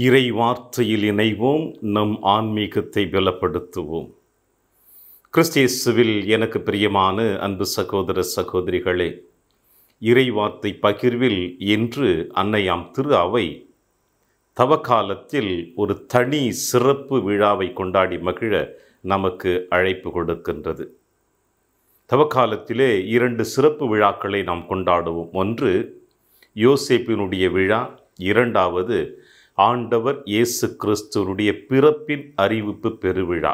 இறை வார்த்தையில் இணைவோம், நம் ஆன்மீகத்தை பலப்படுத்துவோம். கிறிஸ்து எனக்கு பிரியமான அன்பு சகோதர சகோதரிகளே, இறை வார்த்தை பகிர்வில் இன்று அன்னையாம் திரு அவை தவக்காலத்தில் ஒரு தனி சிறப்பு விழாவை கொண்டாடி மகிழ நமக்கு அழைப்பு கொடுக்கின்றது. தவக்காலத்திலே 2 சிறப்பு விழாக்களை நாம் கொண்டாடுவோம். ஒன்று யோசேப்பினுடைய விழா, இரண்டாவது ஆண்டவர் இயேசு கிறிஸ்துவனுடைய பிறப்பின் அறிவிப்பு பெருவிழா.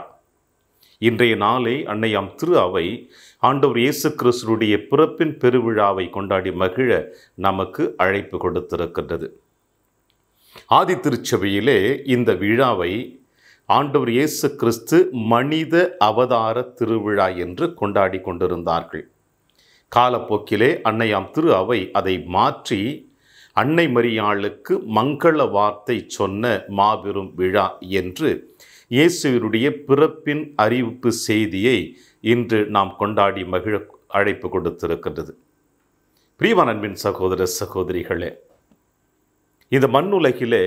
இன்றைய நாளை அன்னையாம் திரு அவை ஆண்டவர் இயேசு கிறிஸ்துவனுடைய பிறப்பின் பெருவிழாவை கொண்டாடி மகிழ நமக்கு அழைப்பு கொடுத்திருக்கின்றது. ஆதி திருச்சபையிலே இந்த விழாவை ஆண்டவர் இயேசு கிறிஸ்து மனித அவதார திருவிழா என்று கொண்டாடி கொண்டிருந்தார்கள். காலப்போக்கிலே அன்னையாம் திரு அவை அதை மாற்றி அன்னை மரியாளுக்கு மங்கள வார்த்தை சொன்ன மாபெரும் விழா என்று இயேசுவினுடைய பிறப்பின் அறிவிப்பு செய்தியை இன்று நாம் கொண்டாடி மகிழ அழைப்பு கொடுத்திருக்கின்றது. பிரியமான அன்பின் சகோதர சகோதரிகளே, இந்த மண்ணுலகிலே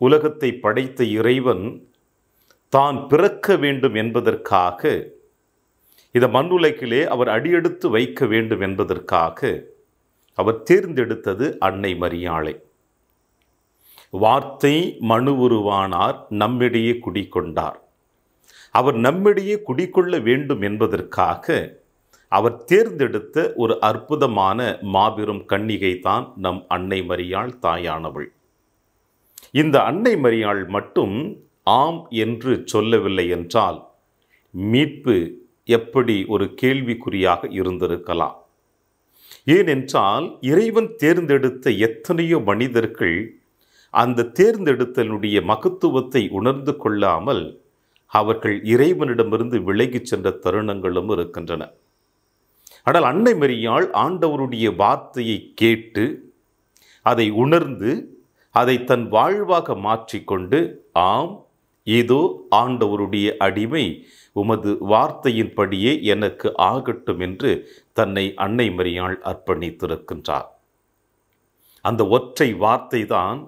உலகத்தை படைத்த இறைவன் தான் பிறக்க வேண்டும் என்பதற்காக, இந்த மண்ணுலகிலே அவர் அடியெடுத்து வைக்க வேண்டும் என்பதற்காக அவர் தேர்ந்தெடுத்தது அன்னை மரியாளை. வார்த்தை மனு உருவானார், நம்மிடையே குடிகொண்டார். அவர் நம்மிடையே குடிகொள்ள வேண்டும் என்பதற்காக அவர் தேர்ந்தெடுத்த ஒரு அற்புதமான மாபெரும் கன்னிகை தான் நம் அன்னை மரியாள் தாயானவள். இந்த அன்னை மரியாள் மட்டும் ஆம் என்று சொல்லவில்லை என்றால் மீட்பு எப்படி ஒரு கேள்விக்குறியாக இருந்திருக்கலாம். ஏனென்றால் இறைவன் தேர்ந்தெடுத்த எத்தனையோ மனிதர்கள் அந்த தேர்ந்தெடுத்தலுடைய மகத்துவத்தை உணர்ந்து கொள்ளாமல் அவர்கள் இறைவனிடமிருந்து விலகி சென்ற தருணங்களும் இருக்கின்றன. ஆனால் அன்னை மரியாள் ஆண்டவருடைய வார்த்தையை கேட்டு அதை உணர்ந்து அதை தன் வாழ்வாக மாற்றிக்கொண்டு, ஆம் இதோ ஆண்டவருடைய அடிமை, உமது வார்த்தையின்படியே எனக்கு ஆகட்டும் என்று தன்னை அன்னை மரியாள் அர்ப்பணித்திருக்கின்றார். அந்த ஒற்றை வார்த்தை தான்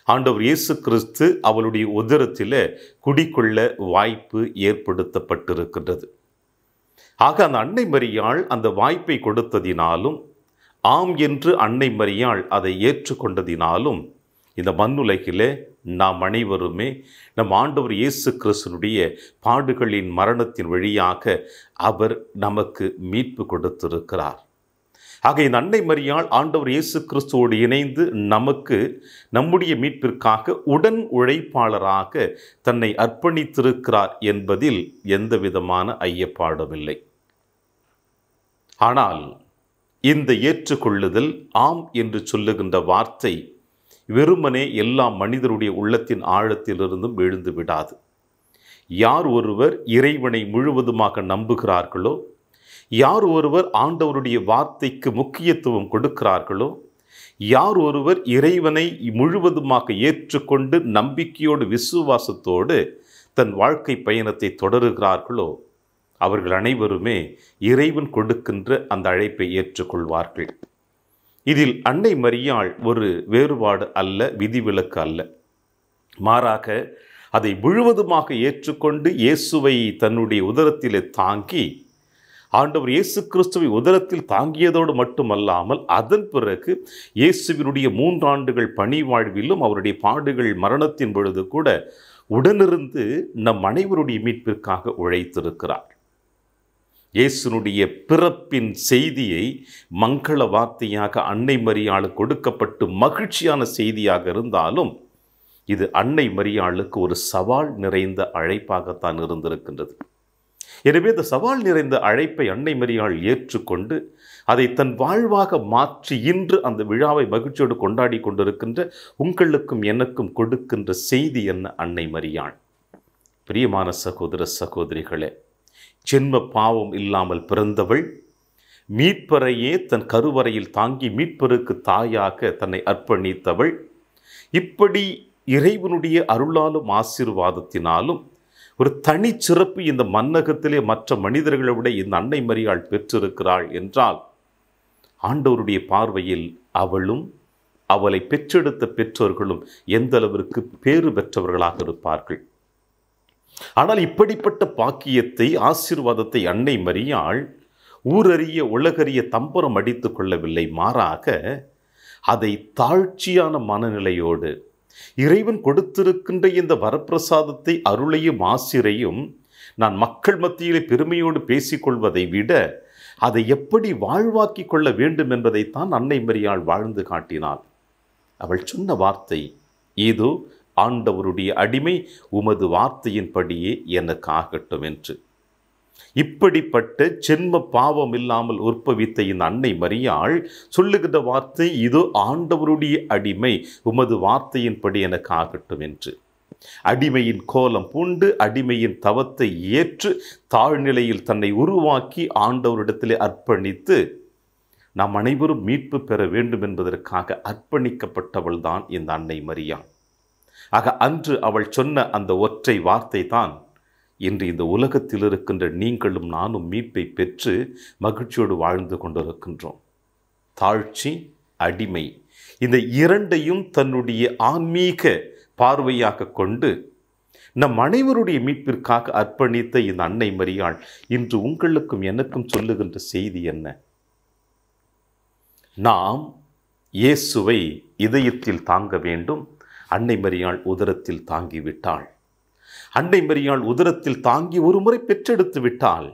ஆண்டவர் இயேசு கிறிஸ்து அவளுடைய உதரத்தில் குடிக்கொள்ள வாய்ப்பு ஏற்படுத்தப்பட்டிருக்கின்றது. ஆக அந்த அன்னை மரியாள் அந்த வாய்ப்பை கொடுத்ததினாலும், ஆம் என்று அன்னை மரியாள் அதை ஏற்றுக்கொண்டதினாலும் இந்த மண்ணுலகிலே நாம் அனைவருமே நம் ஆண்டவர் இயேசு கிறிஸ்துனுடைய பாடுகளின் மரணத்தின் வழியாக அவர் நமக்கு மீட்பு கொடுத்திருக்கிறார். ஆக இந்த அன்னை மரியாள் ஆண்டவர் இயேசு கிறிஸ்துவோடு இணைந்து நமக்கு நம்முடைய மீட்பிற்காக உடன் உழைப்பாளராக தன்னை அர்ப்பணித்திருக்கிறார் என்பதில் எந்த விதமான ஐயப்பாடுமில்லை. ஆனால் இந்த ஏற்றுக்கொள்ளுதல், ஆம் என்று சொல்லுகின்ற வார்த்தை வெறுமனே எல்லா மனிதருடைய உள்ளத்தின் ஆழத்திலிருந்தும் எழுந்து விடாது. யார் ஒருவர் இறைவனை முழுவதுமாக நம்புகிறார்களோ, யார் ஒருவர் ஆண்டவருடைய வார்த்தைக்கு முக்கியத்துவம் கொடுக்கிறார்களோ, யார் ஒருவர் இறைவனை முழுவதுமாக ஏற்றுக்கொண்டு நம்பிக்கையோடு விசுவாசத்தோடு தன் வாழ்க்கை பயணத்தை தொடருகிறார்களோ, அவர்கள் அனைவருமே இறைவன் கொடுக்கின்ற அந்த அழைப்பை ஏற்றுக்கொள்வார்கள். இதில் அன்னை மரியாள் ஒரு வேறுபாடு அல்ல, விதிவிலக்கு அல்ல. மாறாக அதை முழுவதுமாக ஏற்றுக்கொண்டு இயேசுவை தன்னுடைய உதரத்திலே தாங்கி, ஆண்டவர் இயேசு கிறிஸ்துவை உதரத்தில் தாங்கியதோடு மட்டுமல்லாமல் அதன் பிறகு இயேசுவினுடைய 3 ஆண்டுகள் பணி வாழ்விலும் அவருடைய பாடுகள் மரணத்தின் பொழுது கூட உடனிருந்து நம் அனைவருடைய மீட்பிற்காக உழைத்திருக்கிறார். இயேசுனுடைய பிறப்பின் செய்தியை மங்கள வார்த்தையாக அன்னை மரியாளுக்கு கொடுக்கப்பட்டு மகிழ்ச்சியான செய்தியாக இருந்தாலும், இது அன்னை மரியாளுக்கு ஒரு சவால் நிறைந்த அழைப்பாகத்தான் இருந்திருக்கின்றது. எனவே இந்த சவால் நிறைந்த அழைப்பை அன்னை மரியாள் ஏற்றுக்கொண்டு அதை தன் வாழ்வாக மாற்றி இன்று அந்த விழாவை மகிழ்ச்சியோடு கொண்டாடி கொண்டிருக்கின்ற உங்களுக்கும் எனக்கும் கொடுக்கின்ற செய்தி என்ன? அன்னை மரியாள். பிரியமான சகோதர சகோதரிகளே, ஜென்ம பாவம் இல்லாமல் பிறந்தவள், மீட்பரையே தன் கருவறையில் தாங்கி மீட்பருக்கு தாயாக தன்னை அர்ப்பணித்தவள், இப்படி இறைவனுடைய அருளாலும் ஆசீர்வாதத்தினாலும் ஒரு தனிச்சிறப்பு இந்த மன்னகத்திலே மற்ற மனிதர்களை விட இந்த அன்னை மரியாள் பெற்றிருக்கிறாள் என்றால், ஆண்டவருடைய பார்வையில் அவளும் அவளை பெற்றெடுத்த பெற்றோர்களும் எந்த அளவிற்கு பேறு பெற்றவர்களாக இருப்பார்கள். ஆனால் இப்படிப்பட்ட பாக்கியத்தை, ஆசீர்வாதத்தை அன்னை மரியாள் ஊரறிய உலகறிய தம்பரம் அடித்துக் கொள்ளவில்லை. மாறாக அதை தாழ்ச்சியான மனநிலையோடு இறைவன் கொடுத்திருக்கின்ற இந்த வரப்பிரசாதத்தை, அருளையும் ஆசிரையும் நான் மக்கள் மத்தியிலே பெருமையோடு பேசிக்கொள்வதை விட அதை எப்படி வாழ்வாக்கி கொள்ள வேண்டும் என்பதைத்தான் அன்னை மரியாள் வாழ்ந்து காட்டினாள். அவள் சொன்ன வார்த்தை, இதோ ஆண்டவருடைய அடிமை, உமது வார்த்தையின்படியே எனக்கு ஆகட்டும் என்று. இப்படிப்பட்ட ஜென்ம பாவம் இல்லாமல் உற்பவித்த இந்த அன்னை மரியாள் சொல்லுகின்ற வார்த்தை, இதோ ஆண்டவருடைய அடிமை, உமது வார்த்தையின்படி எனக்கு ஆகட்டும் என்று. அடிமையின் கோலம் பூண்டு அடிமையின் தவத்தை ஏற்று தாழ்நிலையில் தன்னை உருவாக்கி ஆண்டவரிடத்திலே அர்ப்பணித்து நாம் அனைவரும் மீட்பு பெற வேண்டும் என்பதற்காக அர்ப்பணிக்கப்பட்டவள் தான் இந்த அன்னை மரியாள். ஆக அன்று அவள் சொன்ன அந்த ஒற்றை வார்த்தை தான் இன்று இந்த உலகத்தில் இருக்கின்ற நீங்களும் நானும் மீட்பை பெற்று மகிழ்ச்சியோடு வாழ்ந்து கொண்டிருக்கின்றோம். தாழ்ச்சி, அடிமை, இந்த இரண்டையும் தன்னுடைய ஆன்மீக பார்வையாக கொண்டு நம் அனைவருடைய மீட்பிற்காக அர்ப்பணித்த இந்த அன்னை மரியாள் இன்று உங்களுக்கும் எனக்கும் சொல்லுகின்ற செய்தி என்ன? நாம் இயேசுவை இதயத்தில் தாங்க வேண்டும். அன்னை மரியாள் உதரத்தில் தாங்கிவிட்டாள். அன்னை மரியாள் உதரத்தில் தாங்கி ஒரு முறை பெற்றெடுத்து விட்டாள்.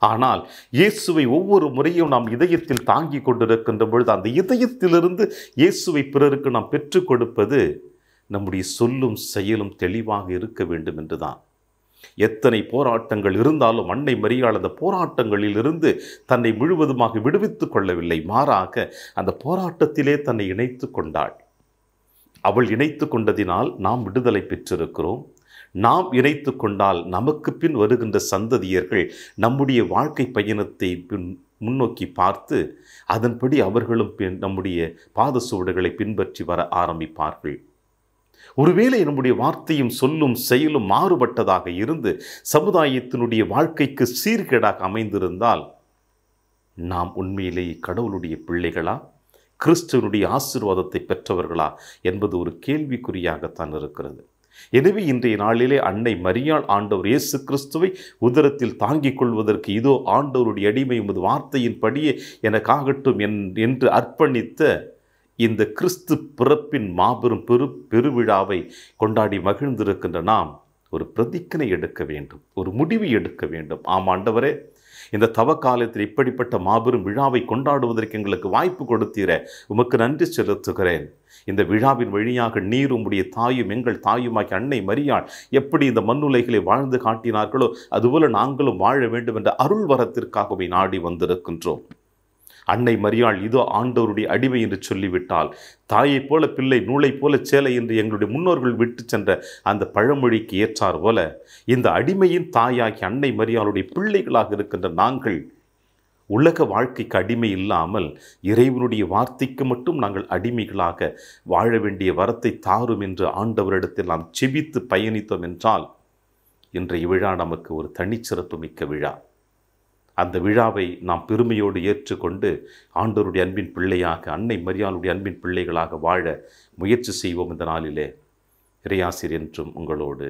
ஆனால் இயேசுவை ஒவ்வொரு முறையும் நாம் இதயத்தில் தாங்கி கொண்டிருக்கின்ற பொழுது அந்த இதயத்திலிருந்து இயேசுவை பிறருக்கு நாம் பெற்றுக் கொடுப்பது நம்முடைய சொல்லும் செயலும் தெளிவாக இருக்க வேண்டும் என்றுதான். எத்தனை போராட்டங்கள் இருந்தாலும் அன்னை மரியாள் அந்த போராட்டங்களில் இருந்து தன்னை முழுவதுமாக விடுவித்துக் கொள்ளவில்லை. மாறாக அந்த போராட்டத்திலே தன்னை இணைத்து கொண்டாள். அவள் இணைத்து கொண்டதினால் நாம் விடுதலை பெற்றிருக்கிறோம். நாம் இணைத்து கொண்டால் நமக்கு பின் வருகின்ற சந்ததியர்கள் நம்முடைய வாழ்க்கை பயணத்தை முன்னோக்கி பார்த்து அதன்படி அவர்களும் நம்முடைய பாத சுவடுகளை பின்பற்றி வர ஆரம்பிப்பார்கள். ஒருவேளை நம்முடைய வார்த்தையும் சொல்லும் செயலும் மாறுபட்டதாக இருந்து சமுதாயத்தினுடைய வாழ்க்கைக்கு சீர்கேடாக அமைந்திருந்தால் நாம் உண்மையிலேயே கடவுளுடைய பிள்ளைகளா, கிறிஸ்துவனுடைய ஆசீர்வாதத்தை பெற்றவர்களா என்பது ஒரு கேள்விக்குறியாகத்தான் இருக்கிறது. எனவே இன்றைய நாளிலே அன்னை மரியாள் ஆண்டவர் இயேசு கிறிஸ்துவை உதரத்தில் தாங்கிக் கொள்வதற்கு இதோ ஆண்டவருடைய அடிமை, உமது வார்த்தையின்படியே எனக்காகட்டும் என்று அர்ப்பணித்த இந்த கிறிஸ்து பிறப்பின் மாபெரும் பெருவிழாவை கொண்டாடி மகிழ்ந்திருக்கின்ற நாம் ஒரு பிரதிக்கனை எடுக்க வேண்டும், ஒரு முடிவு எடுக்க வேண்டும். ஆம் ஆண்டவரே, இந்த தவ காலத்தில் இப்படிப்பட்ட மாபெரும் விழாவை கொண்டாடுவதற்கு எங்களுக்கு வாய்ப்பு கொடுத்தீர, உமக்கு நன்றி செலுத்துகிறேன். இந்த விழாவின் வழியாக நீர் உம்முடைய தாயும் எங்கள் தாயுமாக்கி அன்னை மரியாள் எப்படி இந்த மண்ணுலைகளை வாழ்ந்து காட்டினார்களோ அதுபோல நாங்களும் வாழ வேண்டும் என்ற அருள் வரத்திற்காகவே நாடி வந்திருக்கின்றோம். அன்னை மரியாள் இதோ ஆண்டவருடைய அடிமை என்று சொல்லிவிட்டால், தாயைப் போல பிள்ளை, நூலைப் போல சேலை என்று எங்களுடைய முன்னோர்கள் விட்டு சென்ற அந்த பழமொழிக்கு ஏற்றார் போல இந்த அடிமையின் தாயாகி அன்னை மரியாளுடைய பிள்ளைகளாக இருக்கின்ற நாங்கள் உலக வாழ்க்கைக்கு அடிமை இல்லாமல் இறைவனுடைய வார்த்தைக்கு மட்டும் நாங்கள் அடிமைகளாக வாழ வேண்டிய வரத்தை தாரும் என்று ஆண்டவரிடத்தில் நாம் செபித்து பயணித்தோம் என்றால் இன்றைய விழா நமக்கு ஒரு தனிச்சிறப்பு மிக்க விழா. அந்த விழாவை நாம் பெருமையோடு ஏற்றுக்கொண்டு ஆண்டவருடைய அன்பின் பிள்ளையாக, அன்னை மரியாளுடைய அன்பின் பிள்ளைகளாக வாழ முயற்சி செய்வோம். இந்த நாளிலே இறையாசிர் என்றும் உங்களோடு.